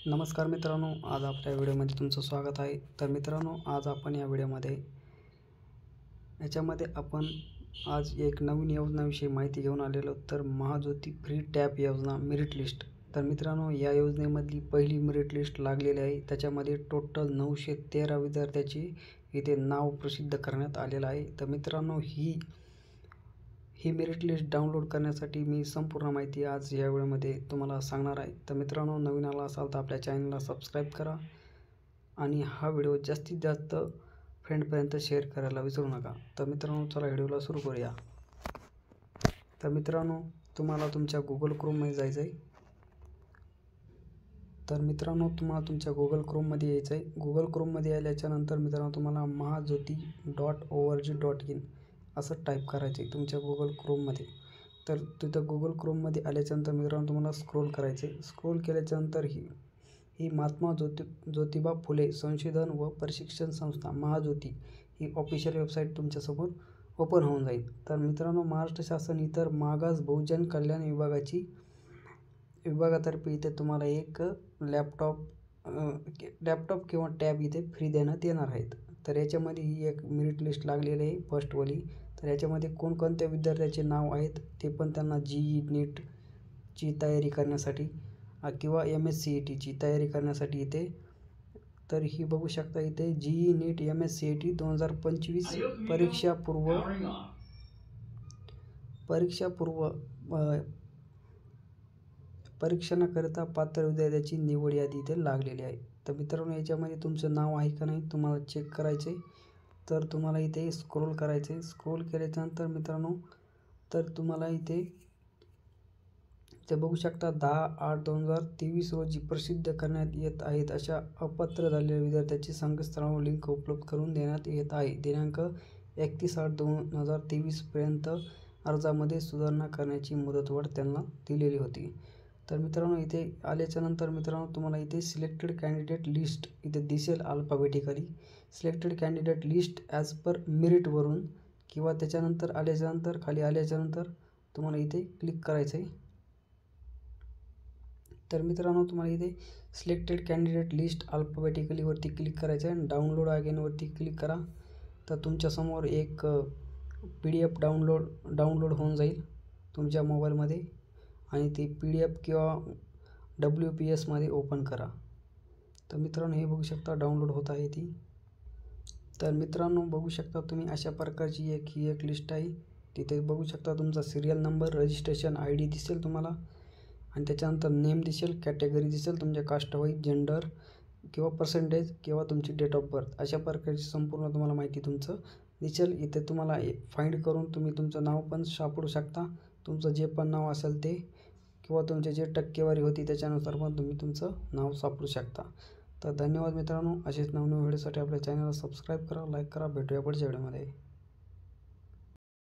नमस्कार मित्रांनो, आज आपल्या व्हिडिओमध्ये तुमचं स्वागत आहे। तर मित्रांनो, आज आपण या व्हिडिओमध्ये आपण आज एक नवीन योजनेविषयी माहिती घेऊन आलेलो। तर महाज्योती फ्री टॅब योजना मेरिट लिस्ट। तर मित्रांनो, या योजनेमधली पहिली मेरिट लिस्ट लागलेली आहे। त्याच्यामध्ये टोटल 913 विद्यार्थ्यांची इथे नाव प्रसिद्ध करण्यात आलेलं आहे। तर मित्रांनो, ही मेरिट लिस्ट डाउनलोड करण्यासाठी मी संपूर्ण माहिती आज या व्हिडिओमध्ये तुम्हाला सांगणार आहे। तर मित्रांनो, नवीन आला असाल तर आपल्या चॅनलला सबस्क्राईब करा आणि हा व्हिडिओ जास्तीत जास्त फ्रेंडपर्यंत शेअर करायला विसरू नका। तर मित्रांनो, चला व्हिडिओला सुरू करूया। तर मित्रांनो, तुम्हाला तुमच्या गुगल क्रोममध्ये जायचं आहे। तर मित्रांनो, तुम्हाला तुमच्या गुगल क्रोममध्ये यायचं आहे। गुगल क्रोममध्ये आल्याच्यानंतर मित्रांनो, तुम्हाला mahajyoti.org.in असं टाईप करायचं आहे तुमच्या गुगल क्रोममध्ये। तर तिथं गुगल क्रोममध्ये आल्याच्यानंतर मित्रांनो, तुम्हाला स्क्रोल करायचं आहे। स्क्रोल केल्याच्यानंतर ही महात्मा ज्योतिबा फुले संशोधन व प्रशिक्षण संस्था महाज्योती ही ऑफिशियल वेबसाईट तुमच्यासमोर ओपन होऊन जाईल। तर मित्रांनो, महाराष्ट्र शासन इतर मागास बहुजन कल्याण विभागातर्फे इथे तुम्हाला एक लॅपटॉप किंवा टॅब इथे फ्री देण्यात येणार आहेत। तर याच्यामध्ये ही एक मेरिट लिस्ट लागलेली आहे फर्स्टवाली। तर याच्यामध्ये कोणकोणत्या विद्यार्थ्यांचे नाव आहेत ते पण त्यांना GE नीटची तयारी करण्यासाठी किंवा MSCETची तयारी करण्यासाठी इथे तर ही बघू शकता इथे GE नीट MSCET 2025 परीक्षणाकरिता पात्र विद्यार्थ्यांची निवड यादी इथे लागलेली आहे। तर मित्रांनो, याच्यामध्ये तुमचं नाव आहे का नाही तुम्हाला चेक करायचे। तर तुम्हाला इथे स्क्रोल करायचे। स्क्रोल केल्याच्यानंतर मित्रांनो, तर तुम्हाला इथे बघू शकता 10/8/2023 रोजी प्रसिद्ध करण्यात येत आहेत अशा अपात्र झालेल्या विद्यार्थ्यांची संकेतस्थळावर लिंक उपलब्ध करून देण्यात येत आहे। दिनांक 31/8/2023 पर्यंत अर्जामध्ये सुधारणा करण्याची मुदतवाढ त्यांना दिलेली होती। तर मित्रांनो, इथे आल्याच्यानंतर मित्रांनो, तुम्हाला इथे सिलेक्टेड कॅन्डिडेट लिस्ट इथे दिसेल alphabetically. Selected candidate list as per मेरिटवरून किंवा त्याच्यानंतर आल्याच्यानंतर खाली आल्याच्यानंतर तुम्हाला इथे क्लिक करायचं आहे। तर मित्रांनो, तुम्हाला इथे सिलेक्टेड कॅन्डिडेट लिस्ट अल्फाबेटिकली वरती क्लिक करायचं आहे आणि डाउनलोड अगेन वरती क्लिक करा। तर तुमच्यासमोर एक PDF डाउनलोड होऊन जाईल तुमच्या मोबाईलमध्ये आणि ती PDF किंवा WPSमध्ये ओपन करा। तर मित्रांनो, हे बघू शकता डाउनलोड होत आहे ती। तर मित्रांनो, बघू शकता तुम्ही अशा प्रकारची ही एक लिस्ट आहे। तिथे बघू शकता तुमचा सिरियल नंबर, रजिस्ट्रेशन ID दिसेल तुम्हाला आणि त्याच्यानंतर नेम दिसेल, कॅटेगरी दिसेल, तुमच्या कास्ट वाईज, जेंडर किंवा पर्सेंटेज किंवा तुमची डेट ऑफ बर्थ अशा प्रकारची संपूर्ण तुम्हाला माहिती तुमचं दिसेल। इथे तुम्हाला फाइंड करून तुम्ही तुमचं नाव पण सापडू शकता। तुमचं जे पण नाव असेल ते किंवा तुमची जे टक्केवारी होती त्याच्यानुसार पण तुम्ही तुमचं नाव सापडू शकता। तर धन्यवाद मित्रांनो, असेच नवनवीन व्हिडिओसाठी आपल्या चॅनलला सबस्क्राईब करा, लाईक करा। भेटूया पुढच्या व्हिडिओमध्ये।